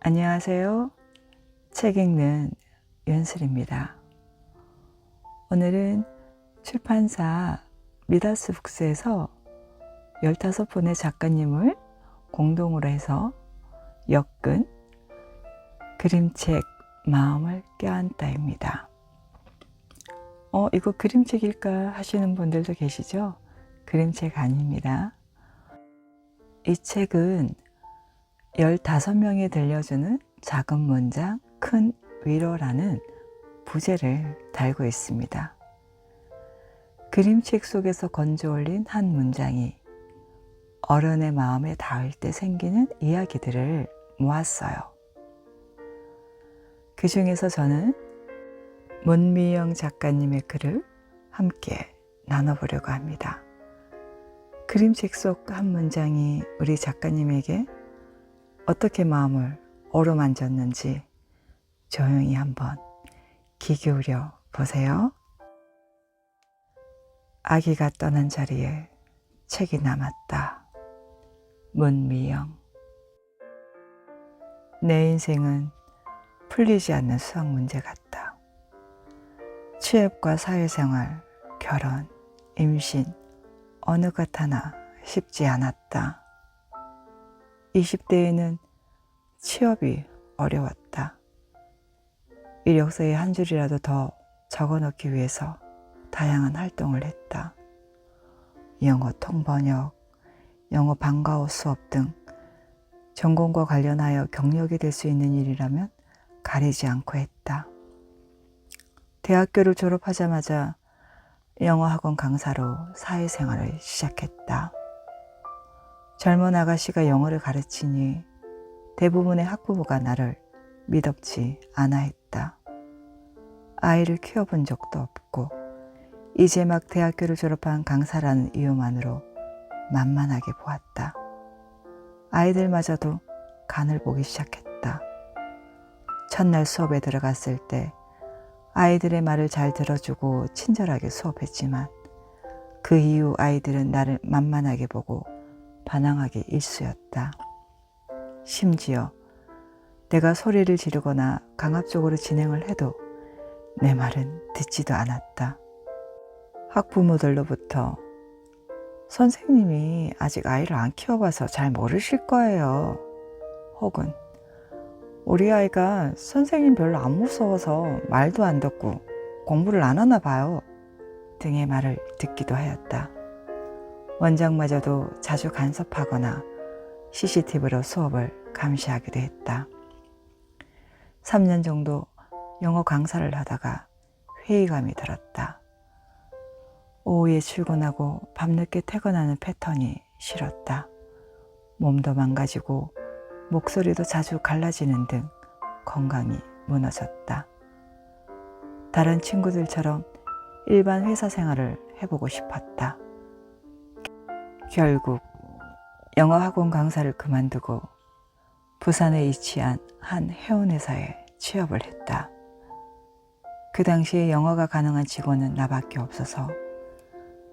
안녕하세요. 책 읽는 윤슬입니다. 오늘은 출판사 미다스 북스에서 15분의 작가님을 공동으로 해서 엮은 그림책 마음을 껴안다입니다. 이거 그림책일까 하시는 분들도 계시죠? 그림책 아닙니다. 이 책은 15명이 들려주는 작은 문장 큰 위로라는 부제를 달고 있습니다. 그림책 속에서 건져올린 한 문장이 어른의 마음에 닿을 때 생기는 이야기들을 모았어요. 그 중에서 저는 문미영 작가님의 글을 함께 나눠보려고 합니다. 그림책 속 한 문장이 우리 작가님에게 어떻게 마음을 어루만졌는지 조용히 한번 귀 기울여 보세요. 아기가 떠난 자리에 책이 남았다. 문미영. 내 인생은 풀리지 않는 수학 문제 같다. 취업과 사회생활, 결혼, 임신 어느 것 하나 쉽지 않았다. 20대에는 취업이 어려웠다. 이력서에 한 줄이라도 더 적어넣기 위해서 다양한 활동을 했다. 영어 통번역, 영어 방과후 수업 등 전공과 관련하여 경력이 될 수 있는 일이라면 가리지 않고 했다. 대학교를 졸업하자마자 영어학원 강사로 사회생활을 시작했다. 젊은 아가씨가 영어를 가르치니 대부분의 학부모가 나를 미덥지 않아 했다. 아이를 키워본 적도 없고 이제 막 대학교를 졸업한 강사라는 이유만으로 만만하게 보았다. 아이들마저도 간을 보기 시작했다. 첫날 수업에 들어갔을 때 아이들의 말을 잘 들어주고 친절하게 수업했지만 그 이후 아이들은 나를 만만하게 보고 반항하기 일쑤였다. 심지어 내가 소리를 지르거나 강압적으로 진행을 해도 내 말은 듣지도 않았다. 학부모들로부터 선생님이 아직 아이를 안 키워봐서 잘 모르실 거예요. 혹은 우리 아이가 선생님 별로 안 무서워서 말도 안 듣고 공부를 안 하나 봐요. 등의 말을 듣기도 하였다. 원장마저도 자주 간섭하거나 CCTV로 수업을 감시하기도 했다. 3년 정도 영어 강사를 하다가 회의감이 들었다. 오후에 출근하고 밤늦게 퇴근하는 패턴이 싫었다. 몸도 망가지고 목소리도 자주 갈라지는 등 건강이 무너졌다. 다른 친구들처럼 일반 회사 생활을 해보고 싶었다. 결국 영어 학원 강사를 그만두고 부산에 위치한 한 해운회사에 취업을 했다. 그 당시에 영어가 가능한 직원은 나밖에 없어서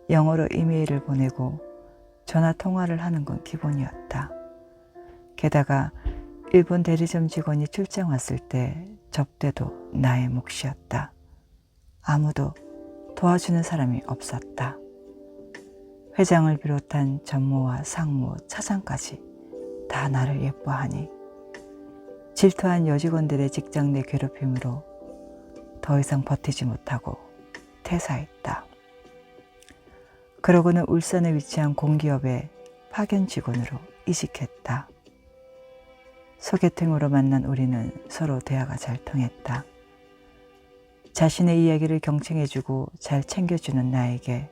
영어로 이메일을 보내고 전화 통화를 하는 건 기본이었다. 게다가 일본 대리점 직원이 출장 왔을 때 접대도 나의 몫이었다. 아무도 도와주는 사람이 없었다. 회장을 비롯한 전무와 상무, 차장까지 다 나를 예뻐하니 질투한 여직원들의 직장 내 괴롭힘으로 더 이상 버티지 못하고 퇴사했다. 그러고는 울산에 위치한 공기업에 파견 직원으로 이직했다. 소개팅으로 만난 우리는 서로 대화가 잘 통했다. 자신의 이야기를 경청해주고 잘 챙겨주는 나에게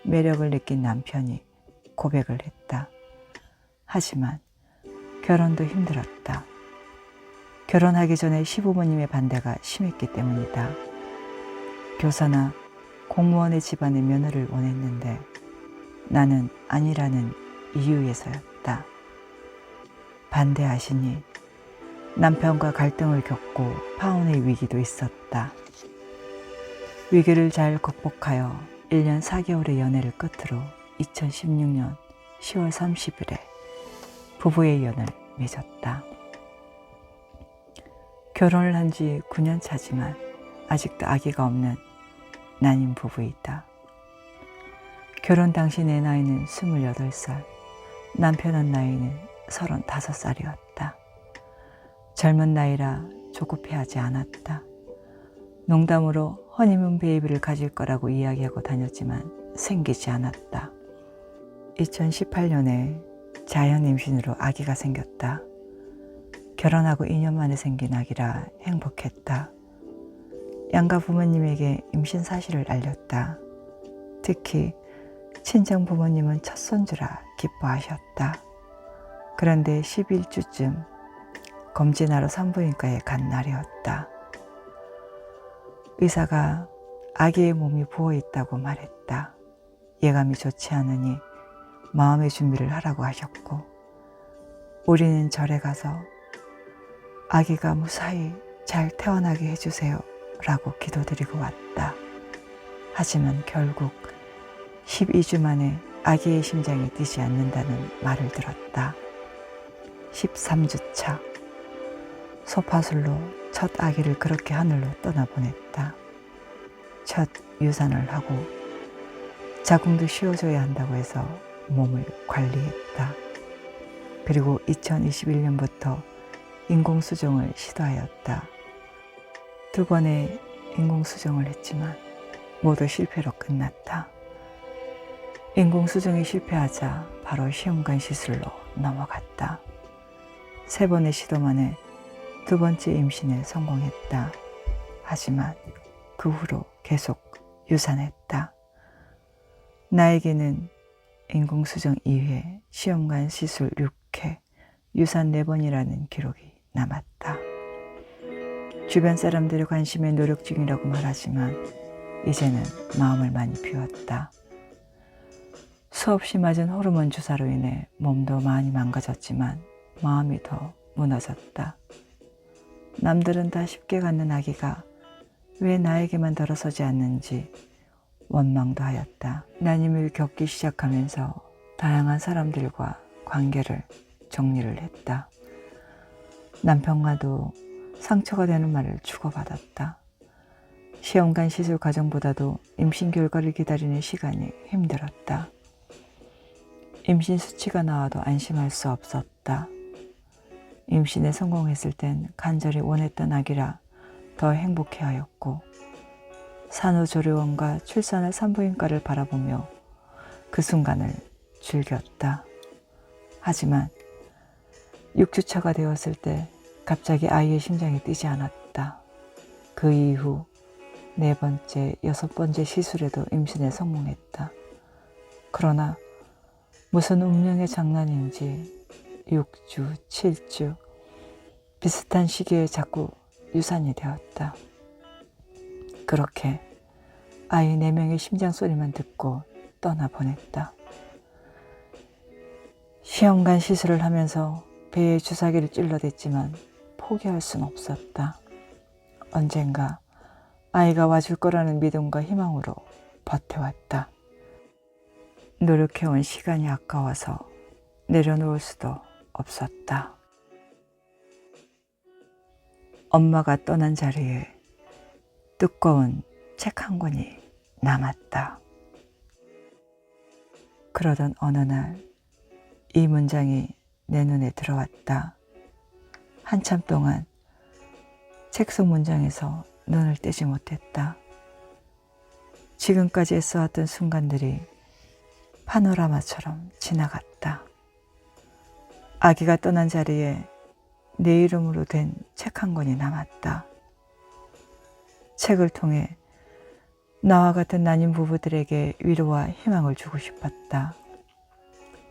매력을 느낀 남편이 고백을 했다. 하지만 결혼도 힘들었다. 결혼하기 전에 시부모님의 반대가 심했기 때문이다. 교사나 공무원의 집안의 며느리를 원했는데 나는 아니라는 이유에서였다. 반대하시니 남편과 갈등을 겪고 파혼의 위기도 있었다. 위기를 잘 극복하여 1년 4개월의 연애를 끝으로 2016년 10월 30일에 부부의 연을 맺었다. 결혼을 한 지 9년 차지만 아직도 아기가 없는 난임 부부이다. 결혼 당시 내 나이는 28살, 남편의 나이는 35살이었다. 젊은 나이라 조급해하지 않았다. 농담으로 허니문 베이비를 가질 거라고 이야기하고 다녔지만 생기지 않았다. 2018년에 자연 임신으로 아기가 생겼다. 결혼하고 2년 만에 생긴 아기라 행복했다. 양가 부모님에게 임신 사실을 알렸다. 특히 친정 부모님은 첫 손주라 기뻐하셨다. 그런데 11주쯤 검진하러 산부인과에 간 날이었다. 의사가 아기의 몸이 부어있다고 말했다. 예감이 좋지 않으니 마음의 준비를 하라고 하셨고, 우리는 절에 가서 아기가 무사히 잘 태어나게 해주세요 라고 기도드리고 왔다. 하지만 결국 12주 만에 아기의 심장이 뛰지 않는다는 말을 들었다. 13주 차, 소파술로 첫 아기를 그렇게 하늘로 떠나보냈다. 첫 유산을 하고 자궁도 씌워줘야 한다고 해서 몸을 관리했다. 그리고 2021년부터 인공수정을 시도하였다. 2번의 인공수정을 했지만 모두 실패로 끝났다. 인공수정이 실패하자 바로 시험관 시술로 넘어갔다. 3번의 시도 만에 2번째 임신에 성공했다. 하지만 그 후로 계속 유산했다. 나에게는 인공수정 2회, 시험관 시술 6회, 유산 4번이라는 기록이 남았다. 주변 사람들의 관심에 노력 중이라고 말하지만 이제는 마음을 많이 비웠다. 수없이 맞은 호르몬 주사로 인해 몸도 많이 망가졌지만 마음이 더 무너졌다. 남들은 다 쉽게 갖는 아기가 왜 나에게만 들어서지 않는지 원망도 하였다. 난임을 겪기 시작하면서 다양한 사람들과 관계를 정리를 했다. 남편과도 상처가 되는 말을 주고받았다. 시험관 시술 과정보다도 임신 결과를 기다리는 시간이 힘들었다. 임신 수치가 나와도 안심할 수 없었다. 임신에 성공했을 땐 간절히 원했던 아기라 더 행복해하였고, 산후조리원과 출산할 산부인과를 바라보며 그 순간을 즐겼다. 하지만 6주차가 되었을 때 갑자기 아이의 심장이 뛰지 않았다. 그 이후 4번째, 6번째 시술에도 임신에 성공했다. 그러나 무슨 운명의 장난인지 6주, 7주 비슷한 시기에 자꾸 유산이 되었다. 그렇게 아이 4명의 심장 소리만 듣고 떠나보냈다. 시험관 시술을 하면서 배에 주사기를 찔러댔지만 포기할 순 없었다. 언젠가 아이가 와줄 거라는 믿음과 희망으로 버텨왔다. 노력해온 시간이 아까워서 내려놓을 수도 없었다. 엄마가 떠난 자리에 두꺼운 책 한 권이 남았다. 그러던 어느 날 이 문장이 내 눈에 들어왔다. 한참 동안 책 속 문장에서 눈을 떼지 못했다. 지금까지 애써왔던 순간들이 파노라마처럼 지나갔다. 아기가 떠난 자리에 내 이름으로 된 책 한 권이 남았다. 책을 통해 나와 같은 난임 부부들에게 위로와 희망을 주고 싶었다.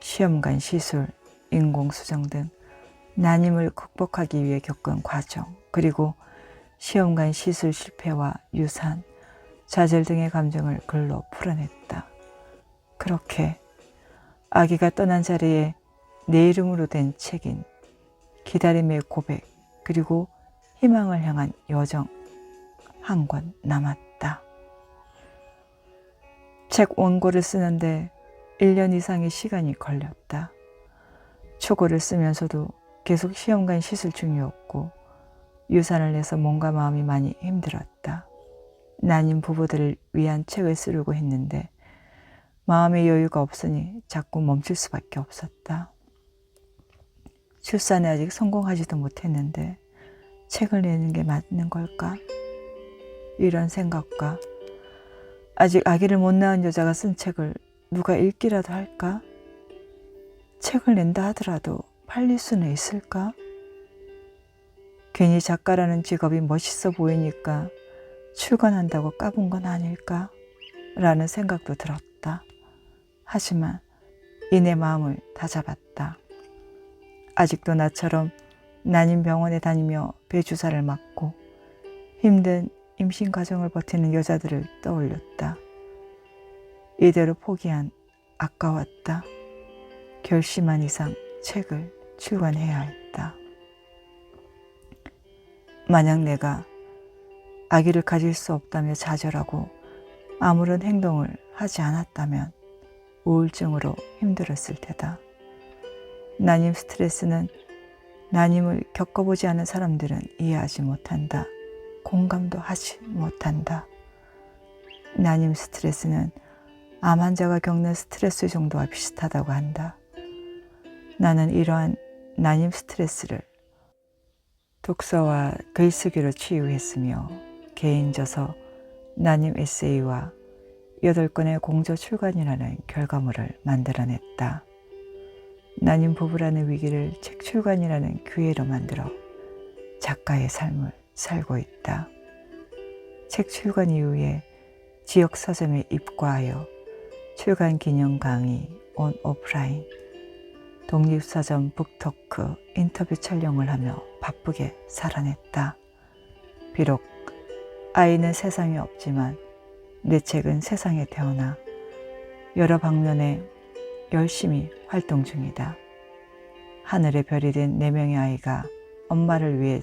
시험관 시술, 인공수정 등 난임을 극복하기 위해 겪은 과정, 그리고 시험관 시술 실패와 유산, 좌절 등의 감정을 글로 풀어냈다. 그렇게 아기가 떠난 자리에 내 이름으로 된 책인 기다림의 고백, 그리고 희망을 향한 여정 한 권 남았다. 책 원고를 쓰는데 1년 이상의 시간이 걸렸다. 초고를 쓰면서도 계속 시험관 시술 중이었고 유산을 내서 몸과 마음이 많이 힘들었다. 난임 부부들을 위한 책을 쓰려고 했는데 마음의 여유가 없으니 자꾸 멈출 수밖에 없었다. 출산에 아직 성공하지도 못했는데 책을 내는 게 맞는 걸까? 이런 생각과 아직 아기를 못 낳은 여자가 쓴 책을 누가 읽기라도 할까? 책을 낸다 하더라도 팔릴 수는 있을까? 괜히 작가라는 직업이 멋있어 보이니까 출간한다고 까본 건 아닐까? 라는 생각도 들었다. 하지만 이내 마음을 다잡았다. 아직도 나처럼 난임병원에 다니며 배주사를 맞고 힘든 임신 과정을 버티는 여자들을 떠올렸다. 이대로 포기한 아까웠다. 결심한 이상 책을 출간해야 했다. 만약 내가 아기를 가질 수 없다며 좌절하고 아무런 행동을 하지 않았다면 우울증으로 힘들었을 테다. 난임 스트레스는 난임을 겪어보지 않은 사람들은 이해하지 못한다. 공감도 하지 못한다. 난임 스트레스는 암 환자가 겪는 스트레스 정도와 비슷하다고 한다. 나는 이러한 난임 스트레스를 독서와 글쓰기로 치유했으며 개인 저서 난임 에세이와 8권의 공저 출간이라는 결과물을 만들어냈다. 난임 부부라는 위기를 책 출간이라는 기회로 만들어 작가의 삶을 살고 있다. 책 출간 이후에 지역 서점에 입과하여 출간 기념 강의 온 오프라인, 독립서점 북토크 인터뷰 촬영을 하며 바쁘게 살아냈다. 비록 아이는 세상에 없지만 내 책은 세상에 태어나 여러 방면에 열심히 활동 중이다. 하늘의 별이 된 4명의 아이가 엄마를 위해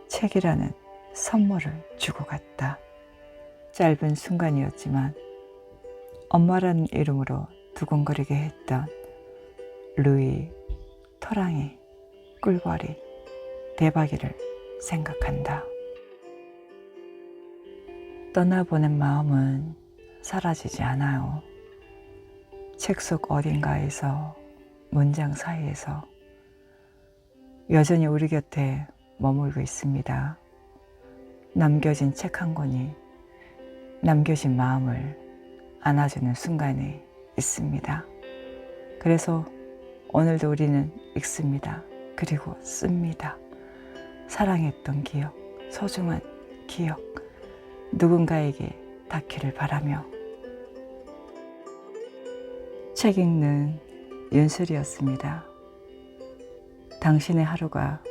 책이라는 선물을 주고 갔다. 짧은 순간이었지만 엄마라는 이름으로 두근거리게 했던 루이, 토랑이, 꿀벌이, 대박이를 생각한다. 떠나보낸 마음은 사라지지 않아요. 책 속 어딘가에서, 문장 사이에서 여전히 우리 곁에 머물고 있습니다. 남겨진 책 한 권이 남겨진 마음을 안아주는 순간이 있습니다. 그래서 오늘도 우리는 읽습니다. 그리고 씁니다. 사랑했던 기억, 소중한 기억, 누군가에게 닿기를 바라며. 책 읽는 윤슬이었습니다. 당신의 하루가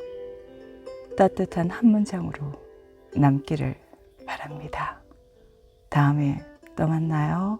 따뜻한 한 문장으로 남기를 바랍니다. 다음에 또 만나요.